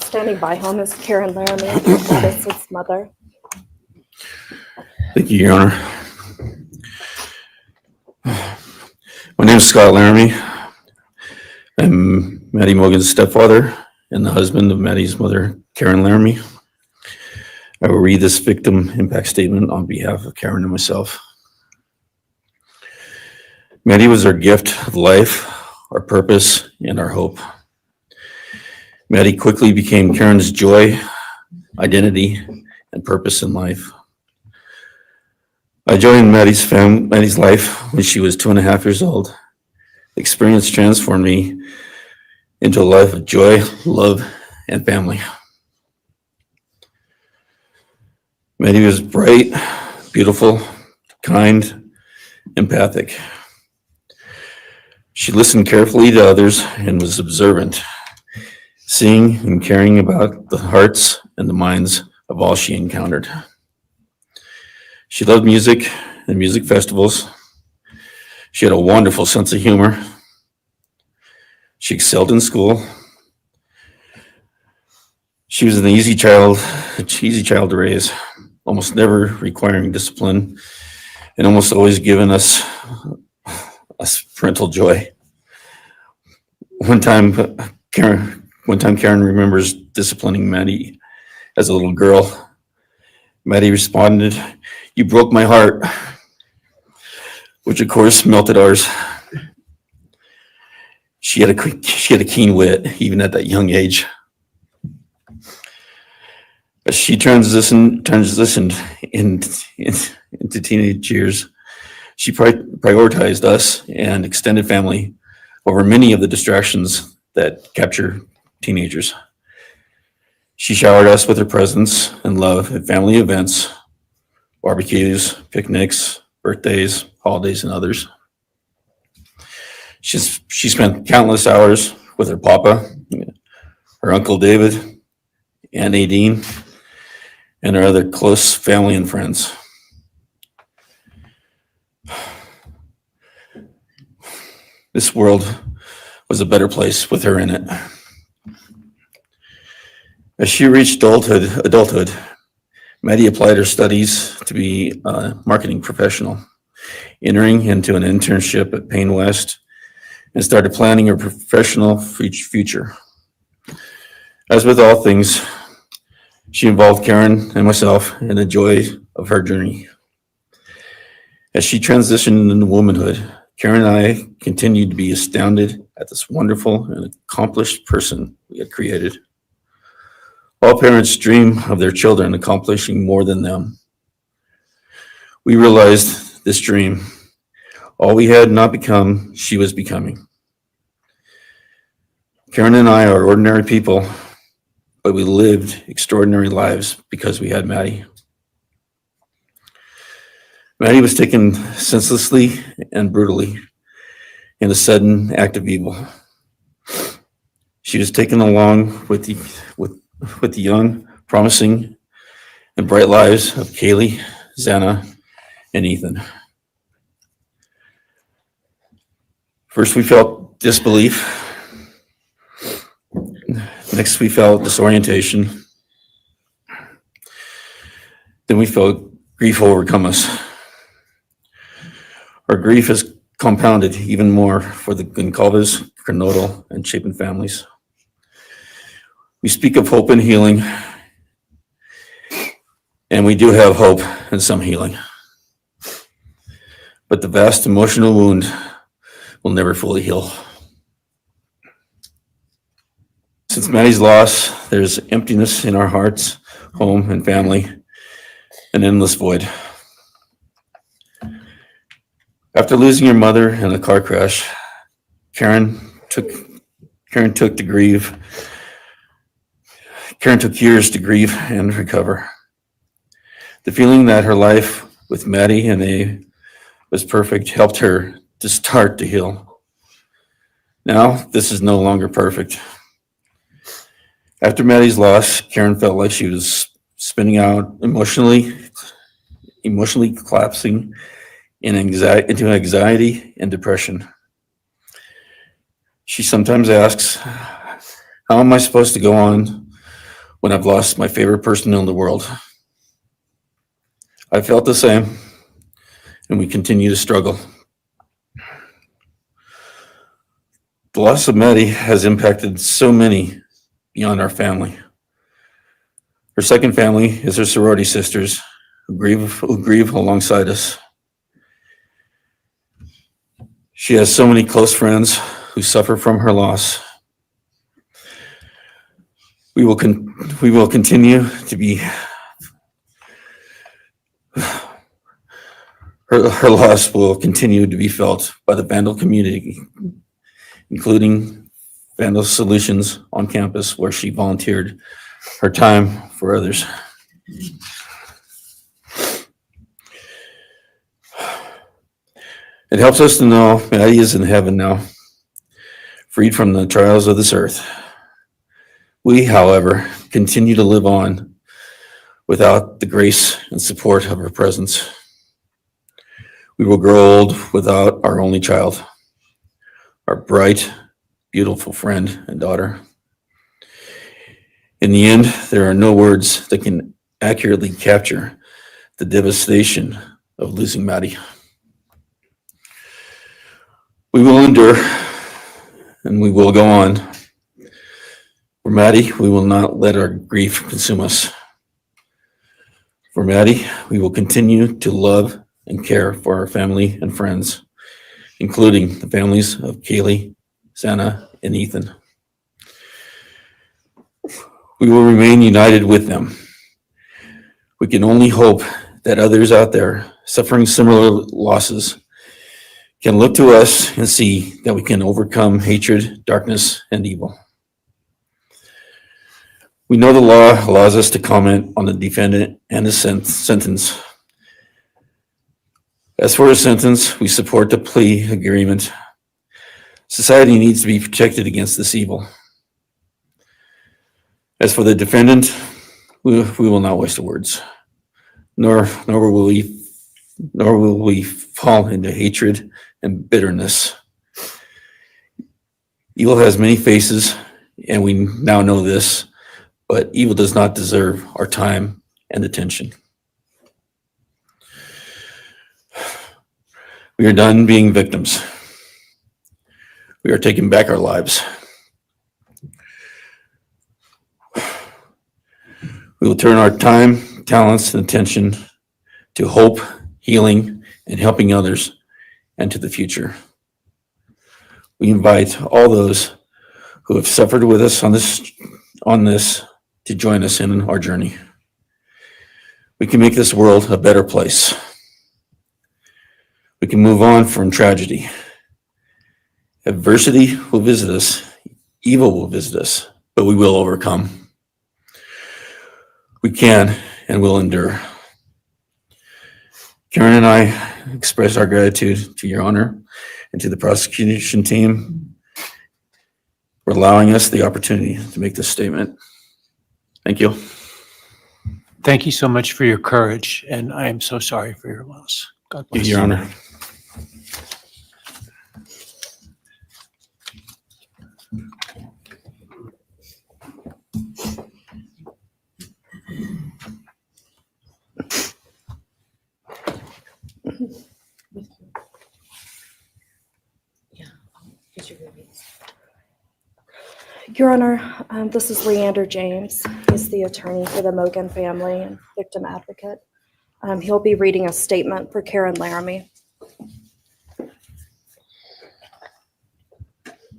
Standing by home is Karen Laramie, Madison's mother. Thank you, Your Honor. My name is Scott Laramie. I'm Maddie Mogen's stepfather and the husband of Maddie's mother, Karen Laramie. I will read this victim impact statement on behalf of Karen and myself. Maddie was our gift of life, our purpose, and our hope. Maddie quickly became Karen's joy, identity, and purpose in life. I joined Maddie's life when she was 2.5 years old. The experience transformed me into a life of joy, love, and family. Maddie was bright, beautiful, kind, empathic. She listened carefully to others and was observant, seeing and caring about the hearts and the minds of all she encountered. She loved music and music festivals. She had a wonderful sense of humor. She excelled in school. She was an easy child to raise, almost never requiring discipline, and almost always giving us parental joy. One time Karen remembers disciplining Maddie as a little girl. Maddie responded, "You broke my heart," which of course melted ours. She had a keen wit, even at that young age. As she transitioned into teenage years, she prioritized us and extended family over many of the distractions that capture teenagers. She showered us with her presence and love at family events, barbecues, picnics, birthdays, holidays, and others. She spent countless hours with her papa, her Uncle David, Aunt Nadine, and her other close family and friends. This world was a better place with her in it. As she reached adulthood, Maddie applied her studies to be a marketing professional, entering into an internship at Payne West, and started planning her professional future. As with all things, she involved Karen and myself in the joy of her journey. As she transitioned into womanhood, Karen and I continued to be astounded at this wonderful and accomplished person we had created. All parents dream of their children accomplishing more than them. We realized this dream, all we had not become, she was becoming. Karen and I are ordinary people, but we lived extraordinary lives because we had Maddie. Maddie was taken senselessly and brutally in a sudden act of evil. She was taken along with the young, promising, and bright lives of Kiely, Xana, and Ethan. First, we felt disbelief. Next, we felt disorientation. Then we felt grief overcome us. Our grief has compounded even more for the Goncalves, Kernodle, and Chapin families. We speak of hope and healing, and we do have hope and some healing. But the vast emotional wound will never fully heal. Since Maddie's loss, there's emptiness in our hearts, home, and family, an endless void. After losing her mother in a car crash, Karen took years to grieve and recover. The feeling that her life with Maddie and A was perfect helped her to start to heal. Now, this is no longer perfect. After Maddie's loss, Karen felt like she was spinning out, emotionally collapsing into anxiety and depression. She sometimes asks, how am I supposed to go on when I've lost my favorite person in the world? I felt the same, and we continue to struggle. The loss of Maddie has impacted so many beyond our family. Her second family is her sorority sisters who grieve alongside us. She has so many close friends who suffer from her loss. We will continue to be her loss will continue to be felt by the Vandal community, including Vandal Solutions on campus, where she volunteered her time for others. It helps us to know Maddie is in heaven now, freed from the trials of this earth. We, however, continue to live on without the grace and support of her presence. We will grow old without our only child, our bright, beautiful friend and daughter. In the end, there are no words that can accurately capture the devastation of losing Maddie. We will endure, and we will go on. For Maddie, we will not let our grief consume us. For Maddie, we will continue to love and care for our family and friends, including the families of Kiely, Santa, and Ethan. We will remain united with them. We can only hope that others out there suffering similar losses can look to us and see that we can overcome hatred, darkness, and evil. We know the law allows us to comment on the defendant and the sentence. As for his sentence, we support the plea agreement. Society needs to be protected against this evil. As for the defendant, we will not waste words, nor will we fall into hatred and bitterness. Evil has many faces, and we now know this, but evil does not deserve our time and attention. We are done being victims. We are taking back our lives. We will turn our time, talents, and attention to hope, healing, and helping others and to the future. We invite all those who have suffered with us on this to join us in our journey. We can make this world a better place. We can move on from tragedy. Adversity will visit us, evil will visit us, but we will overcome. We can and will endure. Karen and I express our gratitude to Your Honor and to the prosecution team for allowing us the opportunity to make this statement. Thank you. Thank you so much for your courage, and I am so sorry for your loss. God bless you. Your Honor. Your Honor, this is Leander James. He's the attorney for the MOGEN family and victim advocate. He'll be reading a statement for Karen Laramie.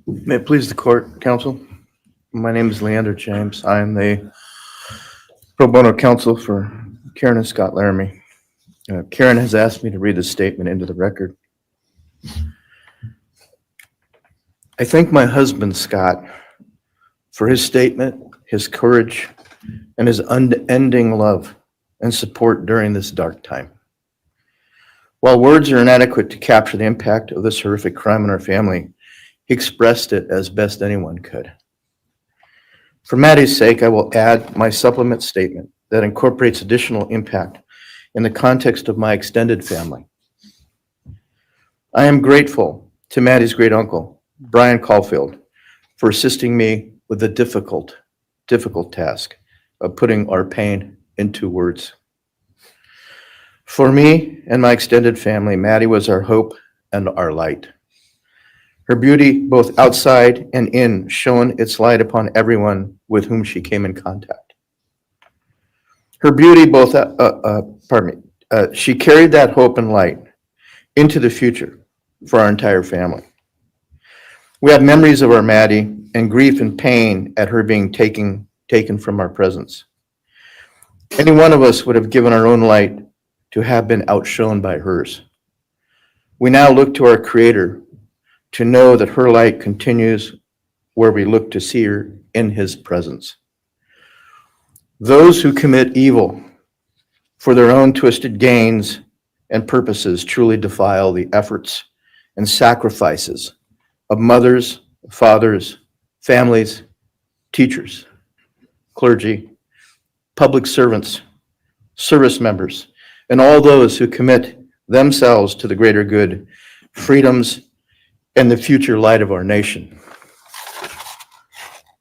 May it please the court, counsel. My name is Leander James. I am the pro bono counsel for Karen and Scott Laramie. Karen has asked me to read this statement into the record. I thank my husband, Scott, for his statement, his courage, and his unending love and support during this dark time. While words are inadequate to capture the impact of this horrific crime in our family, he expressed it as best anyone could. For Maddie's sake, I will add my supplement statement that incorporates additional impact in the context of my extended family. I am grateful to Maddie's great uncle, Bryan Kohberger, for assisting me with the difficult task of putting our pain into words. For me and my extended family, Maddie was our hope and our light. Her beauty, both outside and in, shone its light upon everyone with whom she came in contact. Her beauty, she carried that hope and light into the future for our entire family. We have memories of our Maddie and grief and pain at her being taken from our presence. Any one of us would have given our own light to have been outshone by hers. We now look to our Creator to know that her light continues where we look to see her in His presence. Those who commit evil for their own twisted gains and purposes truly defile the efforts and sacrifices of mothers, fathers, families, teachers, clergy, public servants, service members, and all those who commit themselves to the greater good, freedoms, and the future light of our nation.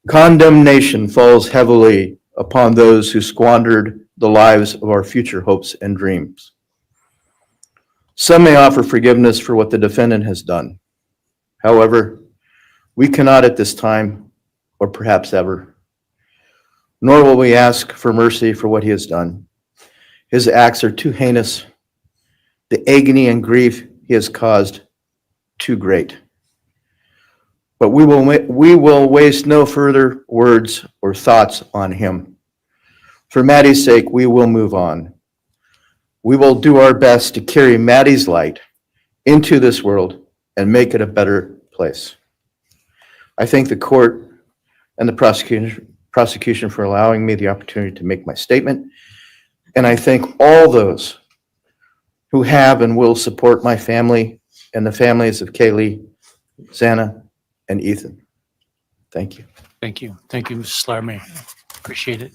Condemnation falls heavily upon those who squandered the lives of our future hopes and dreams. Some may offer forgiveness for what the defendant has done. However, we cannot at this time, or perhaps ever, nor will we ask for mercy for what he has done. His acts are too heinous. The agony and grief he has caused, too great. But we will waste no further words or thoughts on him. For Maddie's sake, we will move on. We will do our best to carry Maddie's light into this world and make it a better place. I thank the court and the prosecution for allowing me the opportunity to make my statement. And I thank all those who have and will support my family and the families of Kiely, Xana, and Ethan. Thank you. Thank you. Thank you, Mrs. Larmy. Appreciate it.